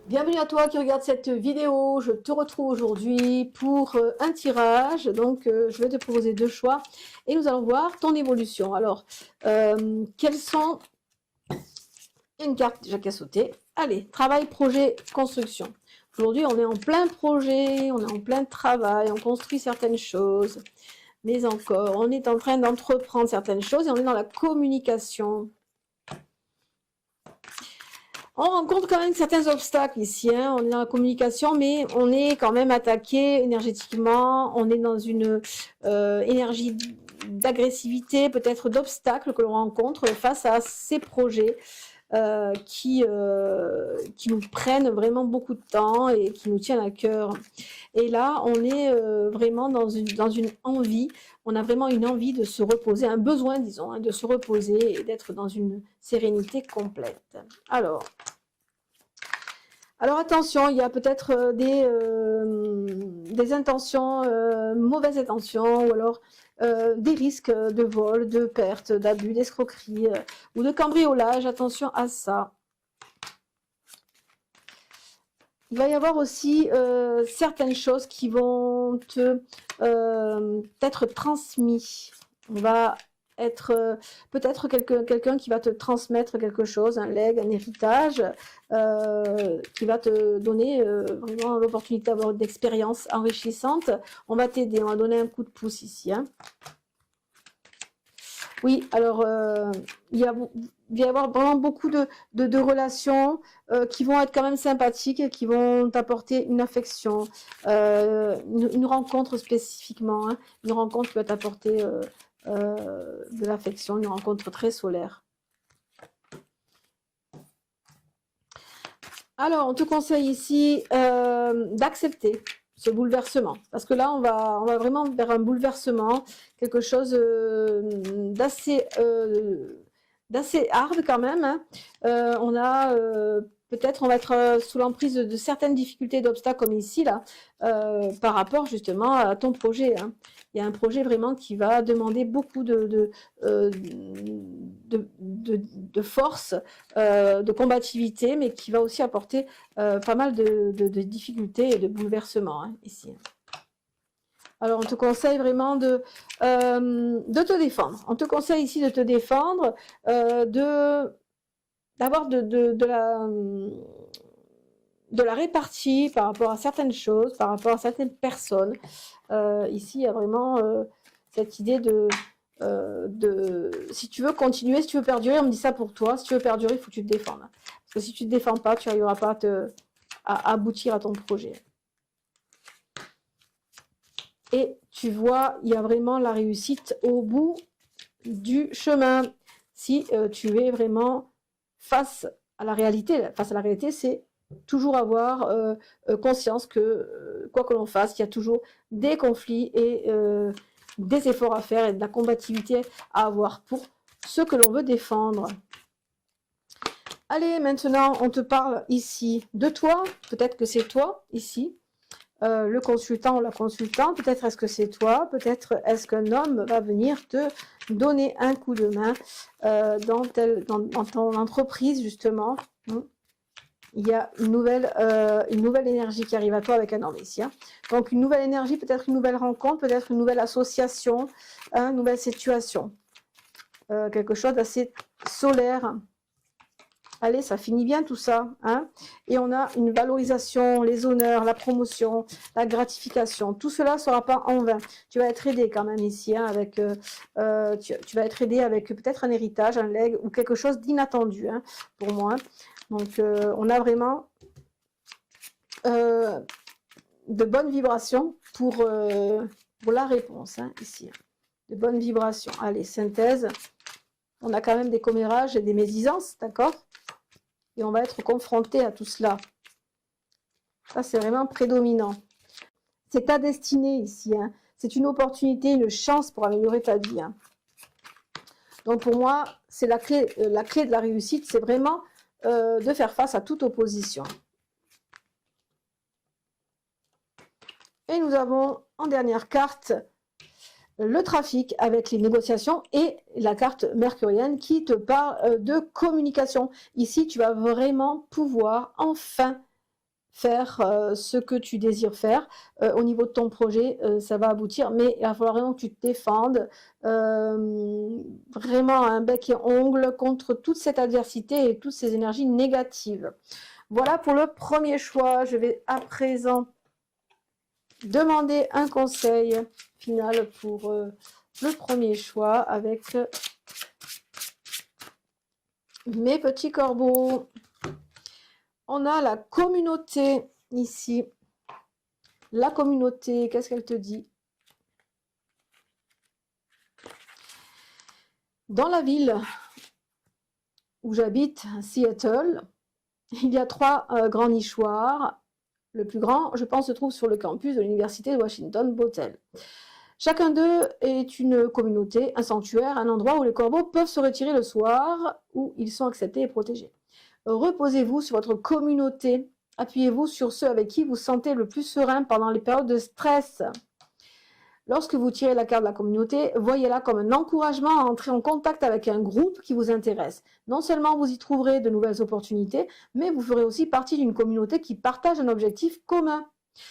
Bienvenue à toi qui regarde cette vidéo. Je te retrouve aujourd'hui pour un tirage. Donc, je vais te proposer deux choix et nous allons voir ton évolution. Alors, quels sont... Une carte déjà qui a sauté. Allez, travail, projet, construction. Aujourd'hui, on est en plein projet, on est en plein travail, on construit certaines choses. Mais encore, on est en train d'entreprendre certaines choses et on est dans la communication. On rencontre quand même certains obstacles ici, hein. On est dans la communication, mais on est quand même attaqué énergétiquement, on est dans une énergie d'agressivité, peut-être d'obstacles que l'on rencontre face à ces projets qui nous prennent vraiment beaucoup de temps et qui nous tiennent à cœur. Et là, on est vraiment dans une envie, on a vraiment une envie de se reposer, un besoin, disons, hein, de se reposer et d'être dans une sérénité complète. Alors attention, il y a peut-être des intentions, mauvaises intentions, ou alors des risques de vol, de perte, d'abus, d'escroquerie ou de cambriolage. Attention à ça. Il va y avoir aussi certaines choses qui vont être transmises. On va être peut-être quelqu'un qui va te transmettre quelque chose, un legs, un héritage, qui va te donner vraiment l'opportunité d'avoir d'expériences enrichissantes. On va t'aider, on va donner un coup de pouce ici. Hein. Oui, alors il va y avoir vraiment beaucoup de relations qui vont être quand même sympathiques et qui vont t'apporter une affection, une rencontre spécifiquement, hein, une rencontre qui va t'apporter de l'affection, une rencontre très solaire. Alors, on te conseille ici d'accepter ce bouleversement, parce que là, on va vraiment vers un bouleversement, quelque chose d'assez hard quand même. Hein. On a peut-être on va être sous l'emprise de certaines difficultés, d'obstacles comme ici là, par rapport justement à ton projet. Hein. Il y a un projet vraiment qui va demander beaucoup de force, de combativité, mais qui va aussi apporter pas mal de difficultés et de bouleversements hein, ici. Alors, on te conseille vraiment de te défendre. On te conseille ici de te défendre, d'avoir de la répartie par rapport à certaines choses, par rapport à certaines personnes. Ici, il y a vraiment cette idée si tu veux continuer, si tu veux perdurer, on me dit ça pour toi, si tu veux perdurer, il faut que tu te défendes. Parce que si tu ne te défends pas, tu n'arriveras pas à aboutir à ton projet. Et tu vois, il y a vraiment la réussite au bout du chemin. Si tu es vraiment face à la réalité, c'est toujours avoir conscience que quoi que l'on fasse, il y a toujours des conflits et des efforts à faire et de la combativité à avoir pour ce que l'on veut défendre. Allez, maintenant, on te parle ici de toi. Peut-être que c'est toi, ici, le consultant ou la consultante. Peut-être est-ce que c'est toi. Peut-être est-ce qu'un homme va venir te donner un coup de main dans ton entreprise, justement. Il y a une nouvelle énergie qui arrive à toi avec un homme ici. Hein. Donc, une nouvelle énergie, peut-être une nouvelle rencontre, peut-être une nouvelle association, hein, une nouvelle situation. Quelque chose d'assez solaire. Allez, ça finit bien tout ça. Hein. Et on a une valorisation, les honneurs, la promotion, la gratification. Tout cela ne sera pas en vain. Tu vas être aidé quand même ici. Hein, avec, tu vas être aidé avec peut-être un héritage, un legs ou quelque chose d'inattendu hein, pour moi. Donc, on a vraiment de bonnes vibrations pour la réponse, hein, ici. De bonnes vibrations. Allez, synthèse. On a quand même des commérages et des médisances, d'accord? Et on va être confronté à tout cela. Ça, c'est vraiment prédominant. C'est ta destinée ici. Hein. C'est une opportunité, une chance pour améliorer ta vie. Hein. Donc, pour moi, c'est la clé de la réussite, c'est vraiment de faire face à toute opposition. Et nous avons en dernière carte le trafic avec les négociations et la carte mercurienne qui te parle de communication. Ici, tu vas vraiment pouvoir enfin faire ce que tu désires faire. Au niveau de ton projet, ça va aboutir, mais il va falloir vraiment que tu te défendes vraiment un bec et ongle contre toute cette adversité et toutes ces énergies négatives. Voilà pour le premier choix. Je vais à présent demander un conseil final pour le premier choix avec mes petits corbeaux. On a la communauté ici. La communauté, qu'est-ce qu'elle te dit? Dans la ville où j'habite, Seattle, il y a 3 grands nichoirs. Le plus grand, je pense, se trouve sur le campus de l'université de Washington, Bothell. Chacun d'eux est une communauté, un sanctuaire, un endroit où les corbeaux peuvent se retirer le soir, où ils sont acceptés et protégés. Reposez-vous sur votre communauté. Appuyez-vous sur ceux avec qui vous sentez le plus serein pendant les périodes de stress. Lorsque vous tirez la carte de la communauté, voyez-la comme un encouragement à entrer en contact avec un groupe qui vous intéresse. Non seulement vous y trouverez de nouvelles opportunités, mais vous ferez aussi partie d'une communauté qui partage un objectif commun.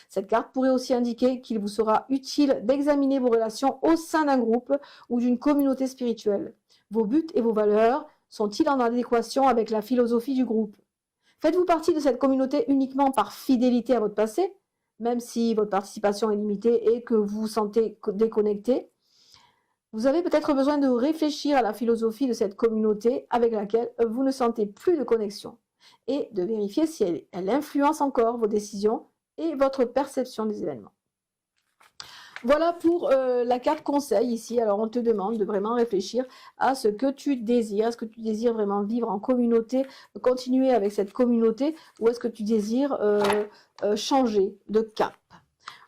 Cette carte pourrait aussi indiquer qu'il vous sera utile d'examiner vos relations au sein d'un groupe ou d'une communauté spirituelle. Vos buts et vos valeurs sont-ils en adéquation avec la philosophie du groupe? Faites-vous partie de cette communauté uniquement par fidélité à votre passé, même si votre participation est limitée et que vous vous sentez déconnecté? Vous avez peut-être besoin de réfléchir à la philosophie de cette communauté avec laquelle vous ne sentez plus de connexion et de vérifier si elle influence encore vos décisions et votre perception des événements. Voilà pour la carte conseil ici. Alors, on te demande de vraiment réfléchir à ce que tu désires. Est-ce que tu désires vraiment vivre en communauté, continuer avec cette communauté, ou est-ce que tu désires changer de cap?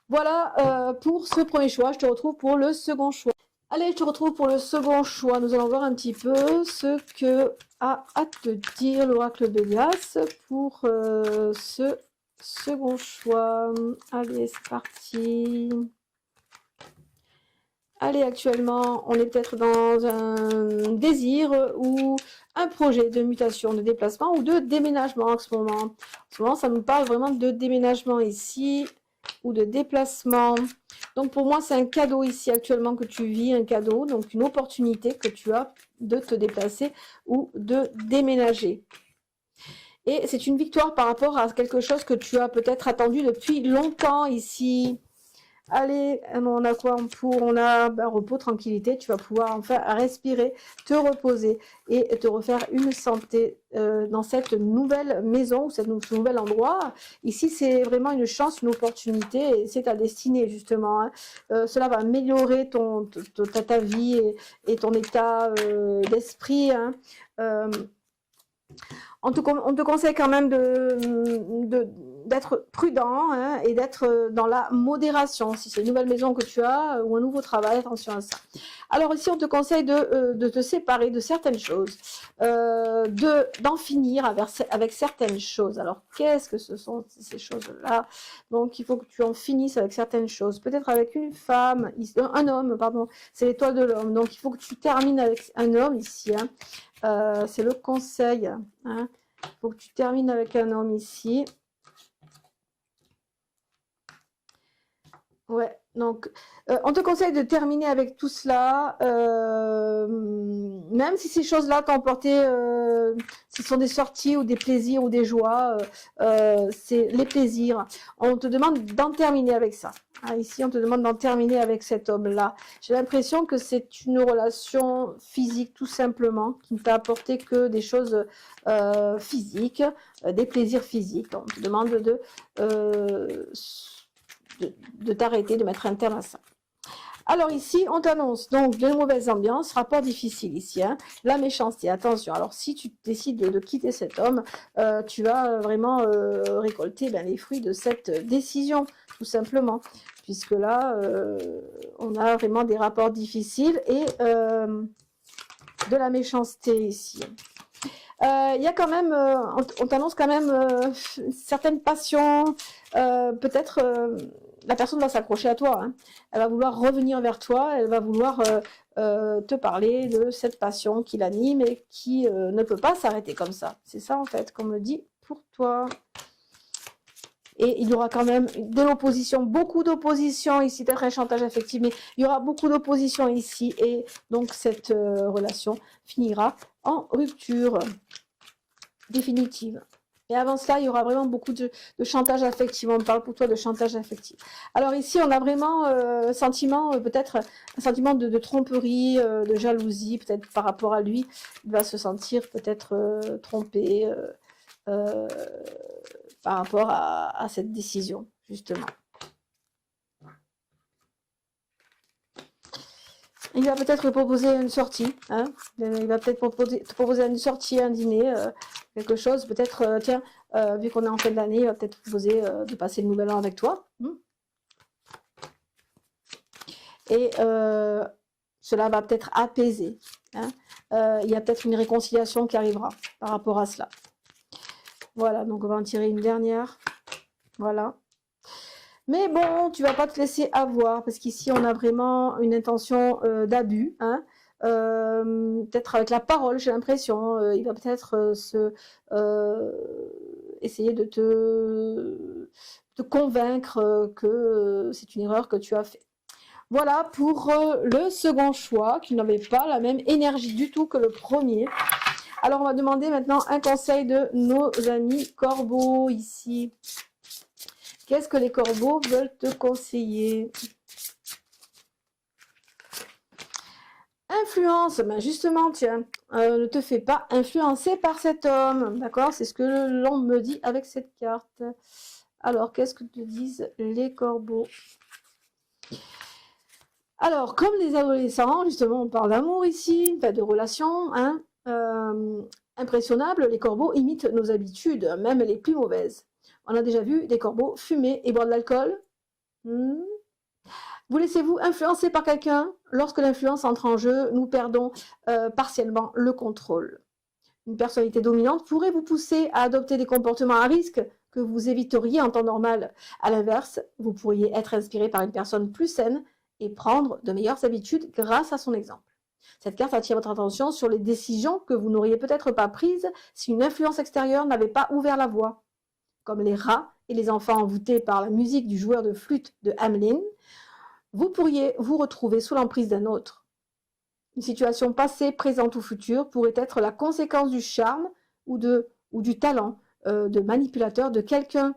Voilà pour ce premier choix. Je te retrouve pour le second choix. Allez, je te retrouve pour le second choix. Nous allons voir un petit peu ce que a à te dire l'oracle de glace pour ce second choix. Allez, c'est parti. Allez, actuellement, on est peut-être dans un désir ou un projet de mutation, de déplacement ou de déménagement en ce moment. En ce moment, ça nous parle vraiment de déménagement ici ou de déplacement. Donc, pour moi, c'est un cadeau ici actuellement que tu vis, un cadeau, donc une opportunité que tu as de te déplacer ou de déménager. Et c'est une victoire par rapport à quelque chose que tu as peut-être attendu depuis longtemps ici. Allez, on a quoi pour? On a repos, tranquillité. Tu vas pouvoir enfin respirer, te reposer et te refaire une santé dans cette nouvelle maison ou ce nouvel endroit. Ici, c'est vraiment une chance, une opportunité et c'est ta destinée justement. Hein. Cela va améliorer ta vie et ton état d'esprit. Hein. On te conseille quand même d'être prudent hein, et d'être dans la modération. Si c'est une nouvelle maison que tu as ou un nouveau travail, attention à ça. Alors ici, on te conseille de te séparer de certaines choses, d'en finir avec certaines choses. Alors, qu'est-ce que ce sont ces choses-là? Donc, il faut que tu en finisses avec certaines choses. Peut-être avec une femme, un homme, pardon, c'est l'étoile de l'homme. Donc, il faut que tu termines avec un homme ici. Hein. C'est le conseil. Hein. Il faut que tu termines avec un homme ici. Ouais, donc on te conseille de terminer avec tout cela, même si ces choses-là t'ont porté, ce sont des sorties ou des plaisirs ou des joies, c'est les plaisirs. On te demande d'en terminer avec ça. Ah, ici, on te demande d'en terminer avec cet homme-là. J'ai l'impression que c'est une relation physique tout simplement, qui ne t'a apporté que des choses physiques, des plaisirs physiques. On te demande de t'arrêter, de mettre un terme à ça. Alors ici, on t'annonce donc de mauvaises ambiances, rapport difficile ici, hein, la méchanceté, attention. Alors si tu décides de quitter cet homme, tu vas vraiment récolter les fruits de cette décision, tout simplement. Puisque là, on a vraiment des rapports difficiles et de la méchanceté ici. Il y a quand même, on t'annonce quand même certaines passions, peut-être la personne va s'accrocher à toi, hein. Elle va vouloir revenir vers toi, elle va vouloir te parler de cette passion qui l'anime et qui ne peut pas s'arrêter comme ça. C'est ça en fait qu'on me dit pour toi. et il y aura quand même de l'opposition, beaucoup d'opposition ici, peut-être un chantage affectif, mais il y aura beaucoup d'opposition ici, et donc cette relation finira en rupture définitive. Et avant cela, il y aura vraiment beaucoup de chantage affectif. On parle pour toi de chantage affectif. Alors ici, on a vraiment un sentiment, peut-être un sentiment de tromperie, de jalousie, peut-être par rapport à lui. Il va se sentir peut-être trompé par rapport à cette décision, justement. Il va peut-être proposer une sortie, hein. Il va peut-être te proposer une sortie, un dîner, quelque chose. Peut-être, tiens, vu qu'on est en fin de l'année, il va peut-être proposer de passer le nouvel an avec toi. Et cela va peut-être apaiser. Hein. Il y a peut-être une réconciliation qui arrivera par rapport à cela. Voilà, donc on va en tirer une dernière. Voilà. Mais bon, tu vas pas te laisser avoir, parce qu'ici, on a vraiment une intention d'abus. Hein. Peut-être avec la parole, j'ai l'impression. Il va peut-être essayer de te convaincre que c'est une erreur que tu as fait. Voilà pour le second choix, qui n'avait pas la même énergie du tout que le premier. Alors, on va demander maintenant un conseil de nos amis corbeaux ici. Qu'est-ce que les corbeaux veulent te conseiller? Influence, ben justement, tiens, ne te fais pas influencer par cet homme, d'accord? C'est ce que l'on me dit avec cette carte. Alors, qu'est-ce que te disent les corbeaux? Alors, comme les adolescents, justement, on parle d'amour ici, de relations, hein, impressionnables, les corbeaux imitent nos habitudes, même les plus mauvaises. On a déjà vu des corbeaux fumer et boire de l'alcool. Vous laissez-vous influencer par quelqu'un? Lorsque l'influence entre en jeu, nous perdons partiellement le contrôle. Une personnalité dominante pourrait vous pousser à adopter des comportements à risque que vous éviteriez en temps normal. À l'inverse, vous pourriez être inspiré par une personne plus saine et prendre de meilleures habitudes grâce à son exemple. Cette carte attire votre attention sur les décisions que vous n'auriez peut-être pas prises si une influence extérieure n'avait pas ouvert la voie. Comme les rats et les enfants envoûtés par la musique du joueur de flûte de Hamelin, vous pourriez vous retrouver sous l'emprise d'un autre. Une situation passée, présente ou future pourrait être la conséquence du charme ou du talent de manipulateur de quelqu'un.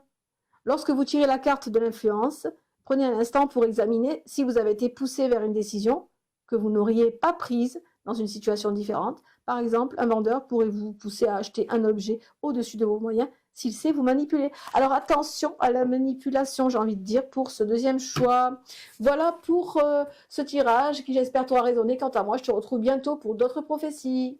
Lorsque vous tirez la carte de l'influence, prenez un instant pour examiner si vous avez été poussé vers une décision que vous n'auriez pas prise dans une situation différente. Par exemple, un vendeur pourrait vous pousser à acheter un objet au-dessus de vos moyens s'il sait vous manipuler. Alors attention à la manipulation, j'ai envie de dire, pour ce deuxième choix. Voilà pour ce tirage qui, j'espère, t'aura résonné. Quant à moi, je te retrouve bientôt pour d'autres prophéties.